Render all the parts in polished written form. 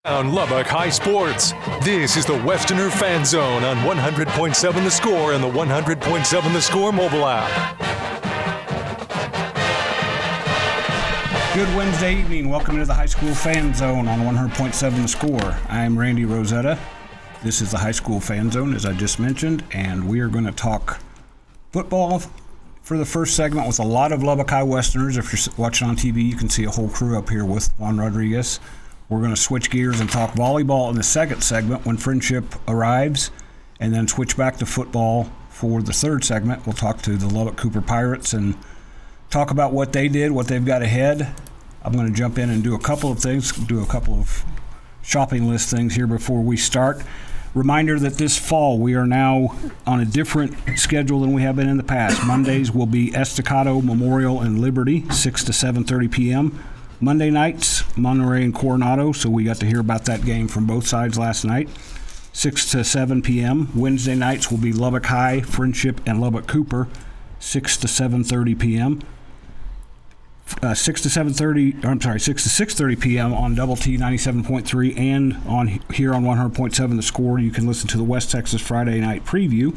On Lubbock High Sports, this is the Westerner Fan Zone on 100.7 The Score and the 100.7 The Score mobile app. Good Wednesday evening. Welcome to the High School Fan Zone on 100.7 The Score. I'm Randy Rosetta. This is the High School Fan Zone, as I just mentioned, and we are going to talk football for the first segment with a lot of Lubbock High Westerners. If you're watching on TV, you can see a whole crew up here with Juan Rodriguez. We're going to switch gears and talk volleyball in the second segment when Friendship arrives, and then switch back to football for the third segment. We'll talk to the Lubbock Cooper Pirates and talk about what they did, what they've got ahead. I'm going to jump in and do a couple of things, do a couple of shopping list things here before we start. Reminder that this fall we are now on a different schedule than we have been in the past. Mondays will be Estacado, Memorial, and Liberty, 6 to 7:30 p.m. Monday nights, Monterey and Coronado, so we got to hear about that game from both sides last night, 6 to 7 p.m. Wednesday nights will be Lubbock High, Friendship, and Lubbock Cooper, 6 to 7:30 p.m. 6 to 6:30 p.m. on Double T 97.3 and on here on 100.7 The Score. You can listen to the West Texas Friday Night Preview.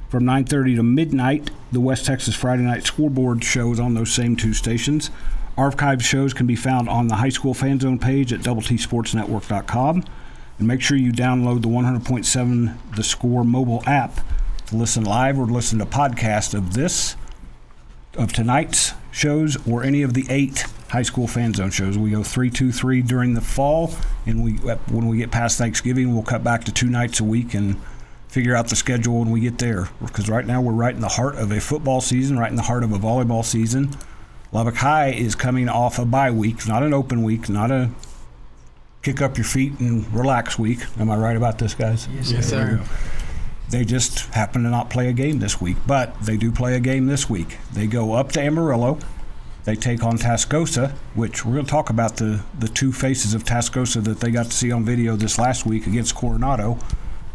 From 9:30 to midnight, the West Texas Friday Night Scoreboard shows on those same two stations. Archived shows can be found on the High School Fan Zone page at doubleTSportsNetwork.com. And make sure you download the 100.7 The Score mobile app to listen live or listen to podcasts of tonight's shows or any of the 8 High School Fan Zone shows. We go 3-2-3 during the fall, and when we get past Thanksgiving, we'll cut back to 2 nights a week and figure out the schedule when we get there. Because right now we're right in the heart of a football season, right in the heart of a volleyball season. Lubbock High is coming off a bye week, not an open week, not a kick up your feet and relax week. Am I right about this, guys? Yes, sir. They just happen to not play a game this week, but they do play a game this week. They go up to Amarillo. They take on Tascosa, which we're going to talk about the two faces of Tascosa that they got to see on video this last week against Coronado.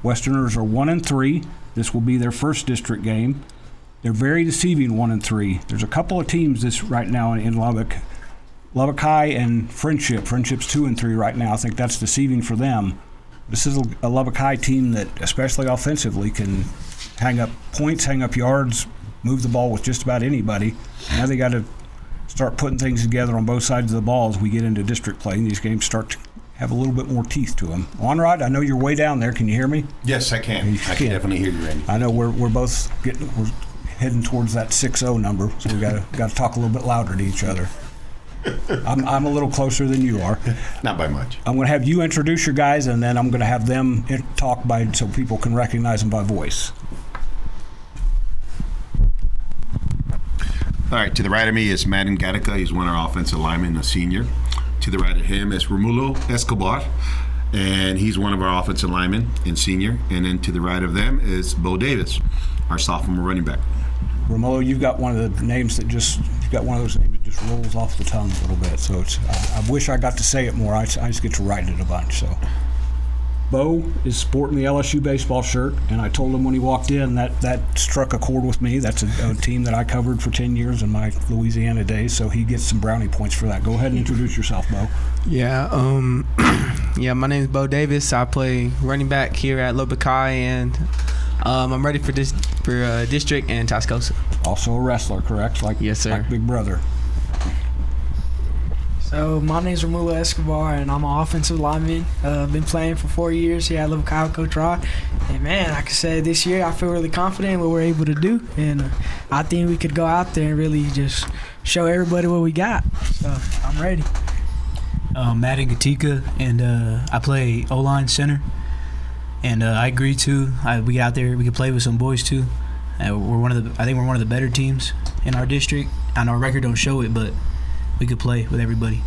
Westerners are 1-3. This will be their first district game. They're very deceiving, 1-3. There's a couple of teams this right now in Lubbock. Lubbock High and Friendship. Friendship's 2-3 right now. I think that's deceiving for them. This is a Lubbock High team that, especially offensively, can hang up points, hang up yards, move the ball with just about anybody. Now they got to start putting things together on both sides of the ball as we get into district play, and these games start to have a little bit more teeth to them. Onrod, I know you're way down there. Can you hear me? Yes, I can. I can definitely hear you, Randy. I know we're both we're heading towards that 6-0 number, so we got to talk a little bit louder to each other. I'm a little closer than you are. Not by much. I'm going to have you introduce your guys, and then I'm going to have them talk so people can recognize them by voice. All right, to the right of me is Madden Gatica. He's one of our offensive linemen, a senior. To the right of him is Romulo Escobar, and he's one of our offensive linemen and senior. And then to the right of them is Bo Davis, our sophomore running back. Romulo, you've got one of the names that just rolls off the tongue a little bit. So I wish I got to say it more. I just get to write it a bunch. So Bo is sporting the LSU baseball shirt, and I told him when he walked in that struck a chord with me. That's a team that I covered for 10 years in my Louisiana days, so he gets some brownie points for that. Go ahead and introduce yourself, Bo. Yeah, my name is Bo Davis. I play running back here at Lubbock High, and I'm ready for district and Tascosa. Also a wrestler, correct? Yes, sir. Like Big Brother. So my name is Romulo Escobar, and I'm an offensive lineman. Been playing for 4 years here at Lubbock High with Coach Rod. And man, I can say this year I feel really confident in what we're able to do, and I think we could go out there and really just show everybody what we got. So I'm ready. Madden Gatica, and I play O-line center. And I agree too. We get out there, we can play with some boys too. I think we're one of the better teams in our district. I know our record don't show it, but we could play with everybody.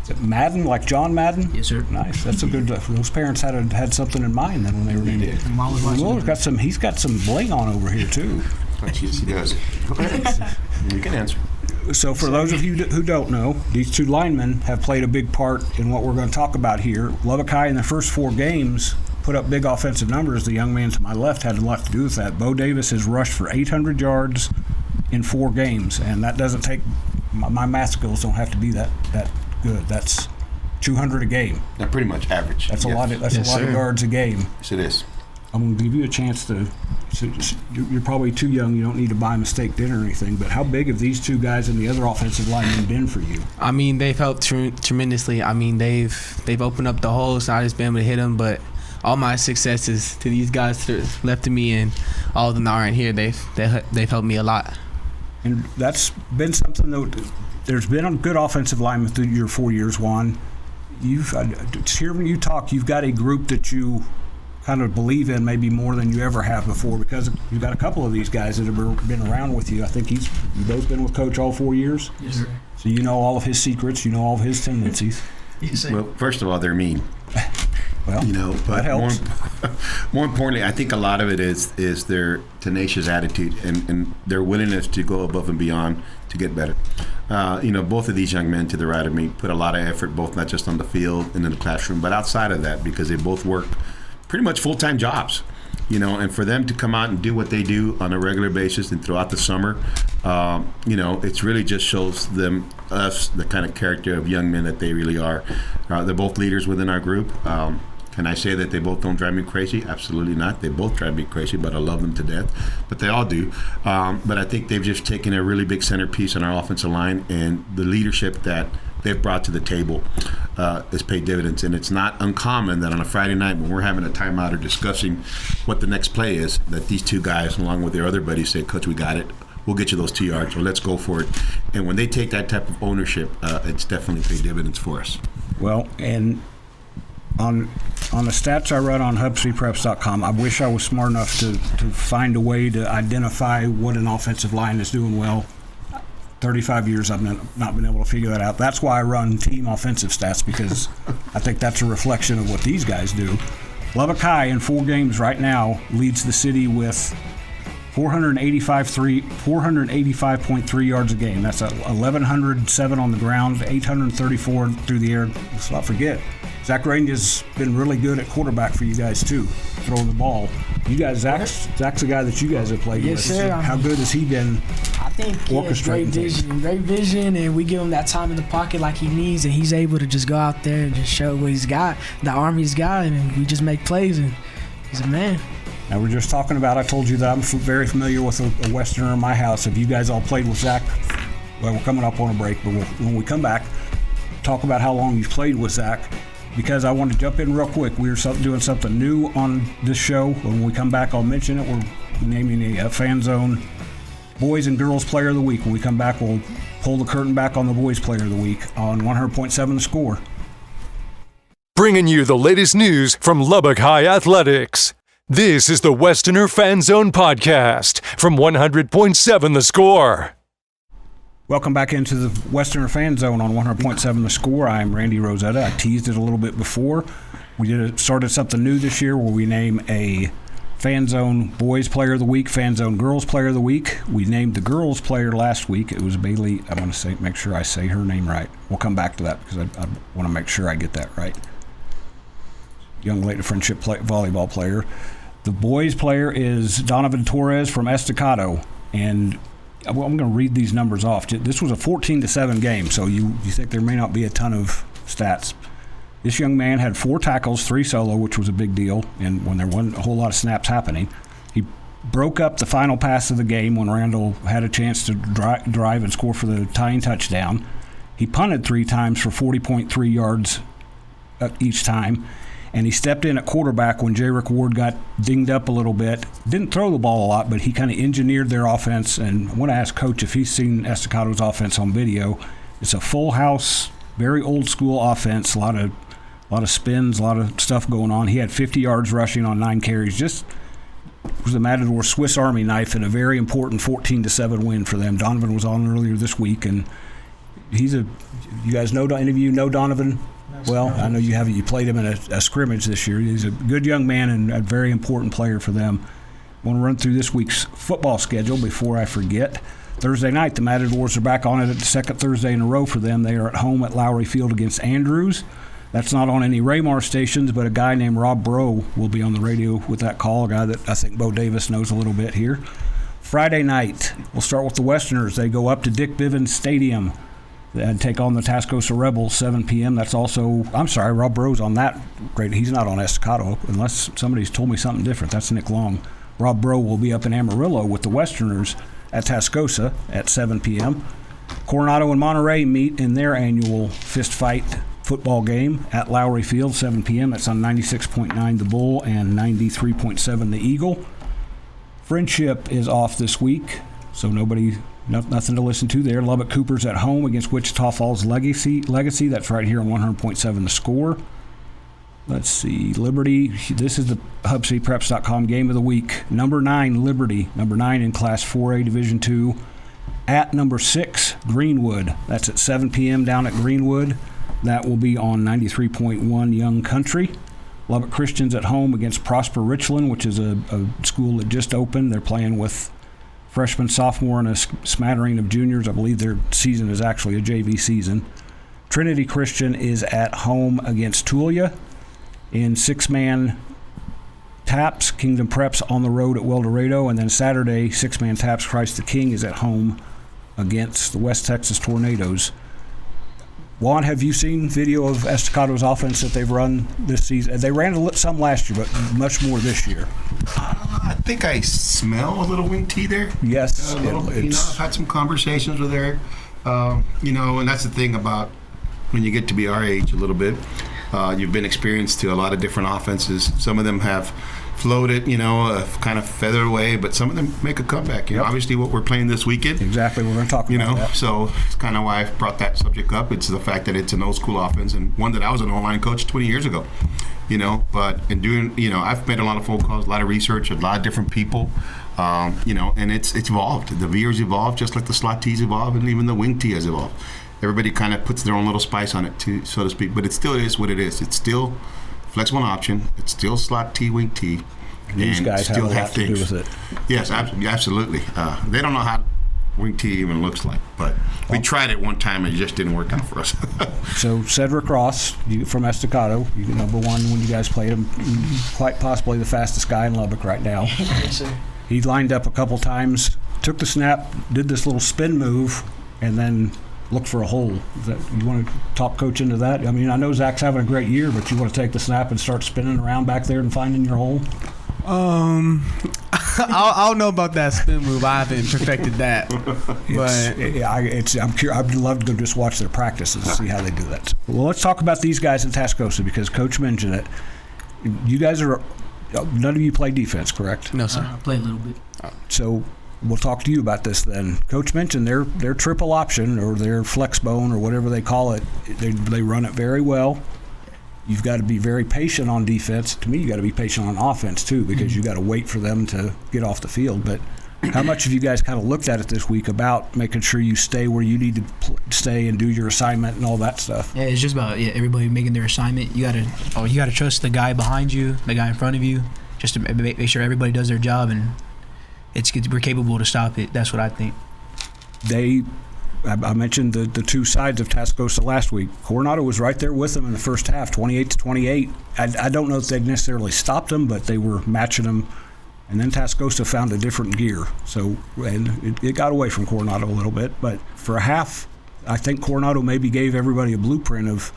Is it Madden, like John Madden? Yes, sir. Nice. That's a good. Those parents had something in mind then when they were named it. He's got some bling on over here too. Yes, he does. You can answer. So for those of you who don't know, these two linemen have played a big part in what we're going to talk about here. Lubbock High in the first 4 games put up big offensive numbers. The young man to my left had a lot to do with that. Bo Davis has rushed for 800 yards in 4 games, and that doesn't take my math skills don't have to be that good. That's 200 a game. Pretty much average. That's yes. a lot. That's Yes, a lot sir. of yards a game. Yes, it is. I'm going to give you a chance to. You're probably too young. You don't need to buy a steak dinner or anything. But how big have these two guys and the other offensive linemen been for you? I mean, they've helped tremendously. I mean, they've opened up the holes. Not just been able to hit them, but all my successes to these guys to the left of me and all of them that aren't here, they've helped me a lot. And that's been something that there's been a good offensive lineman through your 4 years, Juan. Hearing you talk, you've got a group that you kind of believe in maybe more than you ever have before, because you've got a couple of these guys that have been around with you. I think you've both been with Coach all 4 years. Yes, sir. So you know all of his secrets. You know all of his tendencies. Yes, sir. Well, first of all, they're mean. Well, But that helps. more importantly, I think a lot of it is their tenacious attitude and their willingness to go above and beyond to get better. Both of these young men to the right of me put a lot of effort, both not just on the field and in the classroom, but outside of that, because they both work pretty much full-time jobs. And for them to come out and do what they do on a regular basis and throughout the summer, it's really just shows us the kind of character of young men that they really are. They're both leaders within our group. Can I say that they both don't drive me crazy? Absolutely not. They both drive me crazy, but I love them to death. But they all do. But I think they've just taken a really big centerpiece on our offensive line, and the leadership that they've brought to the table has paid dividends. And it's not uncommon that on a Friday night when we're having a timeout or discussing what the next play is, that these two guys, along with their other buddies, say, "Coach, we got it. We'll get you those 2 yards, or let's go for it." And when they take that type of ownership, it's definitely paid dividends for us. Well, and on the stats I run on HubStreetPreps.com, I wish I was smart enough to find a way to identify what an offensive line is doing well. 35 years I've not been able to figure that out. That's why I run team offensive stats, because I think that's a reflection of what these guys do. Lubbock High in 4 games right now leads the city with 485.3 yards a game. That's 1,107 on the ground, 834 through the air. Let's not forget, Zach Range's been really good at quarterback for you guys too, throwing the ball. You guys, Zach's a guy that you guys have played Yes, with. sir. How good has he been? I think he has great vision, and we give him that time in the pocket like he needs, and he's able to just go out there and just show what he's got, the arm he's got, and we just make plays, and he's a man. Now, we're just talking about, I told you that I'm very familiar with a Westerner in my house. Have you guys all played with Zach? Well, we're coming up on a break, but when we come back, talk about how long you've played with Zach, because I want to jump in real quick. We're doing something new on this show. When we come back, I'll mention it. We're naming a Fan Zone Boys and Girls Player of the Week. When we come back, we'll pull the curtain back on the Boys Player of the Week on 100.7 The Score. Bringing you the latest news from Lubbock High Athletics. This is the Westerner Fan Zone podcast from 100.7 The Score. Welcome back into the Westerner Fan Zone on 100.7 The Score. I'm Randy Rosetta. I teased it a little bit before. We started something new this year where we name a Fan Zone Boys Player of the Week, Fan Zone Girls Player of the Week. We named the girls player last week. It was Bailey. I want to make sure I say her name right. We'll come back to that because I want to make sure I get that right. Young Lady Friendship volleyball player. The boys player is Donovan Torres from Estacado, and I'm going to read these numbers off. This was a 14-7 game, so you think there may not be a ton of stats. This young man had 4 tackles, 3 solo, which was a big deal, and when there wasn't a whole lot of snaps happening. He broke up the final pass of the game when Randall had a chance to drive and score for the tying touchdown. He punted 3 times for 40.3 yards each time. And he stepped in at quarterback when J-Rick Ward got dinged up a little bit. Didn't throw the ball a lot, but he kind of engineered their offense. And I want to ask Coach if he's seen Estacado's offense on video. It's a full house, very old school offense. A lot of spins, a lot of stuff going on. He had 50 yards rushing on 9 carries. Just was a Matador Swiss Army knife and a very important 14-7 win for them. Donovan was on earlier this week, and you guys know, any of you know Donovan? Well, I know you haven't. You played him in a scrimmage this year. He's a good young man and a very important player for them. I want to run through this week's football schedule before I forget. Thursday night, the Matadors are back on it at the second Thursday in a row for them. They are at home at Lowry Field against Andrews. That's not on any Raymar stations, but a guy named Rob Bro will be on the radio with that call, a guy that I think Bo Davis knows a little bit here. Friday night, we'll start with the Westerners. They go up to Dick Bivens Stadium and take on the Tascosa Rebels, 7 p.m. That's also, I'm sorry, Rob Bro's on that grade. He's not on Estacado, unless somebody's told me something different. That's Nick Long. Rob Bro will be up in Amarillo with the Westerners at Tascosa at 7 p.m. Coronado and Monterey meet in their annual fist fight football game at Lowry Field, 7 p.m. That's on 96.9 the Bull and 93.7 the Eagle. Friendship is off this week, so nothing to listen to there. Lubbock Cooper's at home against Wichita Falls Legacy. That's right here on 100.7 the Score. Let's see, Liberty. This is the HubCityPreps.com game of the week. Number 9, Liberty. Number 9 in Class 4A Division II. At number 6, Greenwood. That's at 7 p.m. down at Greenwood. That will be on 93.1 Young Country. Lubbock Christians at home against Prosper Richland, which is a school that just opened. They're playing with freshman, sophomore, and a smattering of juniors. I believe their season is actually a JV season. Trinity Christian is at home against Tulia. In 6-man taps, Kingdom Preps on the road at Weldorado. And then Saturday, 6-man taps, Christ the King is at home against the West Texas Tornadoes. Juan, have you seen video of Estacado's offense that they've run this season? They ran some last year, but much more this year. I think I smell a little wing T there. Yes. I've had some conversations with Eric. And that's the thing about when you get to be our age a little bit. You've been experienced to a lot of different offenses. Some of them have floated, kind of feather away, but some of them make a comeback. Yep. Obviously what we're playing this weekend. Exactly, we're going to talk about that. So it's kind of why I brought that subject up. It's the fact that it's an old school offense and one that I was an online coach 20 years ago. But in doing, I've made a lot of phone calls, a lot of research, a lot of different people, and it's evolved. The VR's evolved just like the slot T's evolved, and even the wing T has evolved. Everybody kind of puts their own little spice on it, too, so to speak. But it still is what it is. It's still flexible option. It's still slot T, wing T. And these guys have a lot to do with it. Yes, absolutely. They don't know how wing T even looks like, but we tried it one time and it just didn't work out for us. So Cedric Ross from Estacado, you number 1 when you guys played him, quite possibly the fastest guy in Lubbock right now. Yes, sir. He lined up a couple times, took the snap, did this little spin move, and then look for a hole. You want to talk coach into that? I mean, I know Zach's having a great year, but you want to take the snap and start spinning around back there and finding your hole? I don't know about that spin move. I haven't perfected that. I'd love to go just watch their practices and see how they do that. Well, let's talk about these guys in Tascosa because Coach mentioned it. You guys none of you play defense, correct? No, sir. I play a little bit. So we'll talk to you about this then. Coach mentioned their triple option or their flex bone or whatever they call it. They run it very well. You've got to be very patient on defense. To me, you got to be patient on offense too because you got to wait for them to get off the field. But how much have you guys kind of looked at it this week about making sure you stay where you need to stay and do your assignment and all that stuff? Yeah, it's just about everybody making their assignment. You gotta trust the guy behind you, the guy in front of you, just to make sure everybody does their job and we're capable to stop it. That's what I think. I mentioned the two sides of Tascosa last week. Coronado was right there with them in the first half, 28-28. I don't know if they necessarily stopped them, but they were matching them. And then Tascosa found a different gear. And it got away from Coronado a little bit. But for a half, I think Coronado maybe gave everybody a blueprint of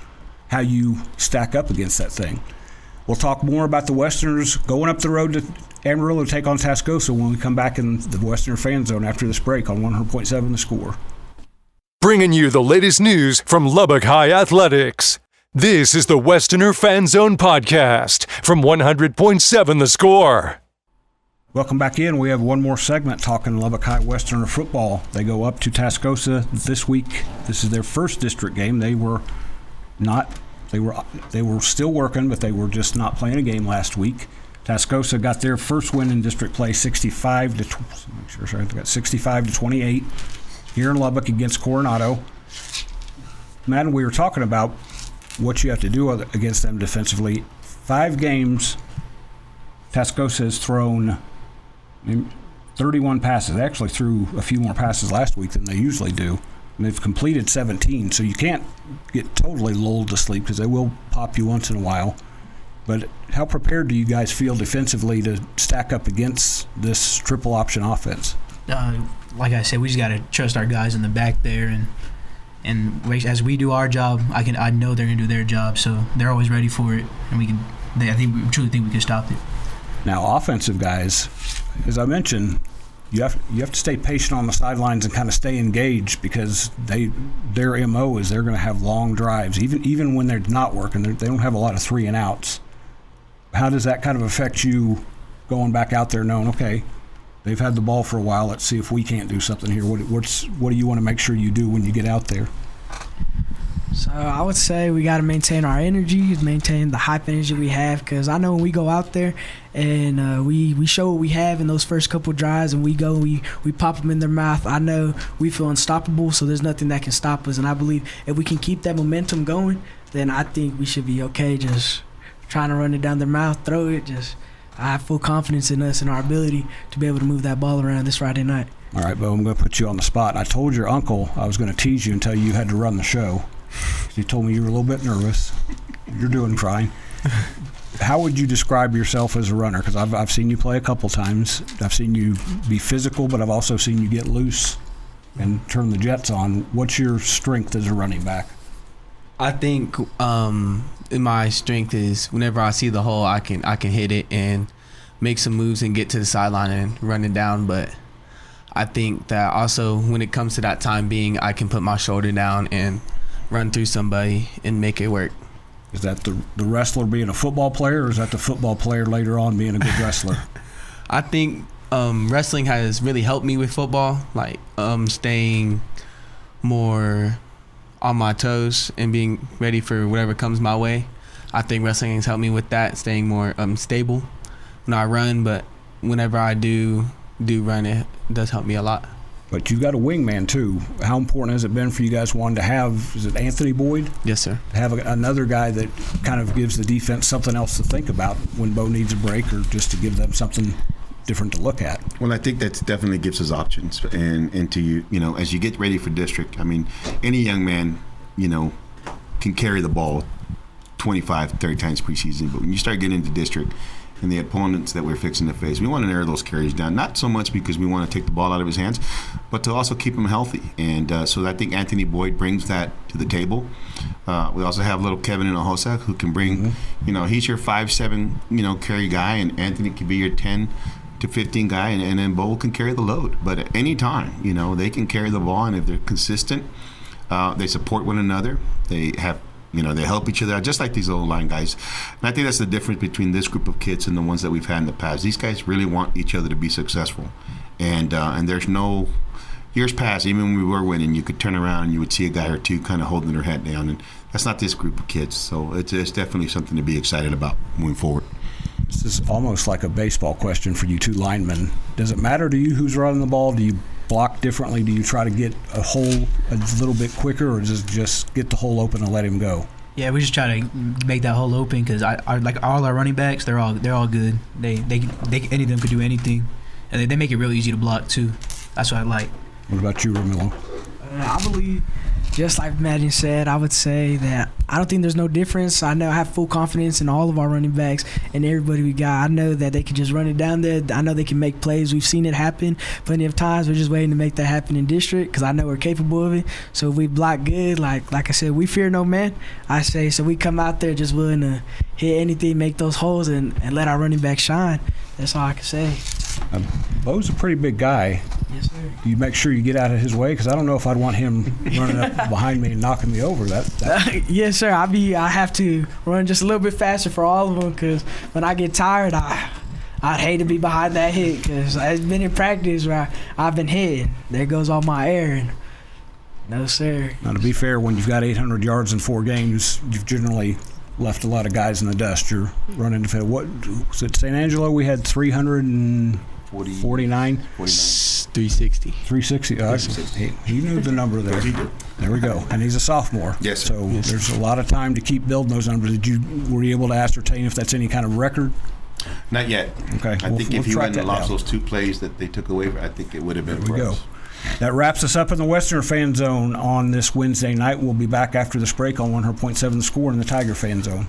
how you stack up against that thing. We'll talk more about the Westerners going up the road to Amarillo to take on Tascosa when we come back in the Westerner Fan Zone after this break on 100.7 The Score. Bringing you the latest news from Lubbock High Athletics. This is the Westerner Fan Zone podcast from 100.7 The Score. Welcome back in. We have one more segment talking Lubbock High Westerner football. They go up to Tascosa this week. This is their first district game. They were still working, but they were just not playing a game last week. Tascosa got their first win in district play 65 to 28 here in Lubbock against Coronado. Madden, we were talking about what you have to do against them defensively. 5 games, Tascosa has thrown 31 passes. They actually threw a few more passes last week than they usually do. And they've completed 17, so you can't get totally lulled to sleep because they will pop you once in a while. But how prepared do you guys feel defensively to stack up against this triple option offense? Like I said, we just got to trust our guys in the back there, and And as we do our job, I know they're gonna do their job, so they're always ready for it, and we truly think we can stop it. Now, offensive guys, as I mentioned, you have to stay patient on the sidelines and kind of stay engaged, because their MO is they're going to have long drives, even when they're not working. They don't have a lot of 3 and outs. How does that kind of affect you going back out there knowing, okay, they've had the ball for a while, let's see if we can't do something here? What do you want to make sure you do when you get out there? So I would say we got to maintain our energy, maintain the hype energy we have, because I know when we go out there and we show what we have in those first couple drives, and we pop them in their mouth, I know we feel unstoppable, so there's nothing that can stop us. And I believe if we can keep that momentum going, then I think we should be okay just trying to run it down their mouth, throw it. I have full confidence in us and our ability to be able to move that ball around this Friday night. All right, Bo, I'm going to put you on the spot. I told your uncle I was going to tease you and tell you had to run the show. He told me you were a little bit nervous. You're doing fine. How would you describe yourself as a runner? Because I've seen you play a couple times. I've seen you be physical, but I've also seen you get loose and turn the jets on. What's your strength as a running back? I think my strength is whenever I see the hole, I can hit it and make some moves and get to the sideline and run it down. But I think that also when it comes to that time being, I can put my shoulder down and run through somebody and make it work. Is that the wrestler being a football player, or is that the football player later on being a good wrestler? I think wrestling has really helped me with football, like staying more on my toes and being ready for whatever comes my way. I think wrestling has helped me with that, staying more stable when I run, but whenever I do run, it does help me a lot. But you got a wingman too. How important has it been for you guys, one, to have, is it Anthony Boyd? Yes, sir. To have another guy that kind of gives the defense something else to think about when Bo needs a break, or just to give them something different to look at? Well, I think that definitely gives us options, and to you know, as you get ready for district, I mean, any young man, you know, can carry the ball 25, 30 times preseason, but when you start getting into district and the opponents that we're fixing to face, we want to narrow those carries down, not so much because we want to take the ball out of his hands, but to also keep him healthy. And so I think Anthony Boyd brings that to the table. We also have little Kevin Hinojosa, who can bring, you know, he's your 5'7", you know, carry guy, and Anthony can be your 10 to 15 guy, and then Bo can carry the load. But at any time, you know, they can carry the ball, and if they're consistent, they support one another. They have, you know, they help each other out, just like these little line guys. And I think that's the difference between this group of kids and the ones that we've had in the past. These guys really want each other to be successful. And there's no, years past, even when we were winning, you could turn around and you would see a guy or two kind of holding their head down. And that's not this group of kids. So it's definitely something to be excited about moving forward. This is almost like a baseball question for you two linemen. Does it matter to you who's running the ball? Do you block differently? Do you try to get a hole a little bit quicker, or does it just get the hole open and let him go? Yeah, we just try to make that hole open, because I like all our running backs. They're all good. They any of them could do anything, and they make it real easy to block too. That's what I like. What about you, Romulo? I believe, just like Madden said, I would say that I don't think there's no difference. I know I have full confidence in all of our running backs and everybody we got. I know that they can just run it down there. I know they can make plays. We've seen it happen plenty of times. We're just waiting to make that happen in district, because I know we're capable of it. So if we block good, like I said, we fear no man. I say, so we come out there just willing to hit anything, make those holes, and let our running back shine. That's all I can say. Bo's a pretty big guy. Yes, sir. Do you make sure you get out of his way? Because I don't know if I'd want him running up behind me and knocking me over. Yes, sir. I have to run just a little bit faster for all of them, because when I get tired, I'd hate to be behind that hit, because I've been in practice where I've been hitting. There goes all my air. And no, sir. Now, to be fair, when you've got 800 yards in 4 games, you've generally left a lot of guys in the dust. You're running to what was it? St. Angelo, we had 349. 360. 360. He knew the number there. There we go. And he's a sophomore. Yes, sir. So there's a lot of time to keep building those numbers. Were you able to ascertain if that's any kind of record? Not yet. Okay. I think if he went and lost those 2 plays that they took away, I think it would have been there we go. That wraps us up in the Westerner Fan Zone on this Wednesday night. We'll be back after this break on 100.7 The Score in the Tiger Fan Zone.